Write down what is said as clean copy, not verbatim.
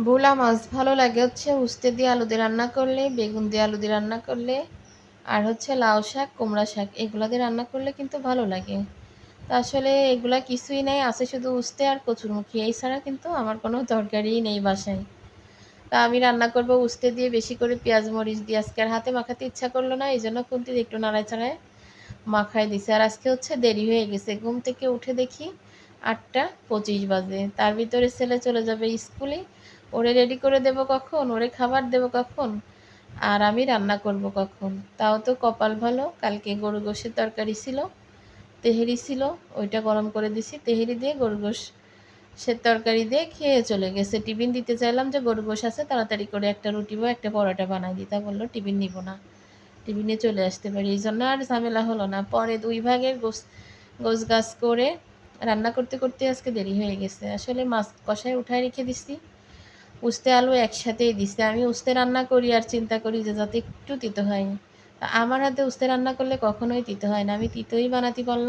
ভোলা মাছ ভালো লাগে হচ্ছে উস্তে দিয়ে আলু দিয়ে রান্না করলে, বেগুন দিয়ে আলু দিয়ে রান্না করলে, আর হচ্ছে লাউ শাক, কুমড়া শাক এগুলা দিয়ে রান্না করলে কিন্তু ভালো লাগে। তো আসলে এগুলা কিছুই নেই, আছে শুধু উস্তে আর কচুরমুখী। এই ছাড়া কিন্তু আমার কোনো তরকারিই নেই বাসায়। তা আমি রান্না করব উস্তে দিয়ে বেশি করে পেঁয়াজ মরিচ দিয়ে। আজকে আর হাতে মাখাতে ইচ্ছা করলো না, এই জন্য খুন্তি দিয়ে একটু নাড়ায় চাড়ায় মাখায় দিছে। আর আজকে হচ্ছে দেরি হয়ে গেছে, ঘুম থেকে উঠে দেখি 8টা 25 বাজে। তার ভিতরে ছেলে চলে যাবে স্কুলে, ওরে রেডি করে দেব কখন, ওরে খাবার দেব কখন, আর আমি রান্না করব কখন। তাও তো কপাল ভালো, কালকে গরু গোশের তরকারি ছিল, তেহেরি ছিল, ওইটা গরম করে দিছি। তেহেরি দিয়ে গরু গোশের তরকারি দিয়ে খেয়ে চলে গেছে। টিফিন দিতে চাইলাম যে গরু গোশ আছে, তাড়াতাড়ি করে একটা রুটি বা একটা পরোটা বানাই দিই। তা বললো টিফিন নিব না, টিফিনে চলে আসতে পারি। এই জন্য আর ঝামেলা হলো না। পরে 2 ভাগের গোছ গাছ করে রান্না করতে করতে আজকে দেরি হয়ে গেছে। আসলে মাছ কষায় উঠায় রেখে দিছি, উস্তে আলু একসাথেই দিছি। আমি উস্তে রান্না করি আর চিন্তা করি যে যাতে একটু তিতো হয়। আমার হাতে উস্তে রান্না করলে কখনোই তিতো হয় না, আমি তিতোই বানাতে পারলাম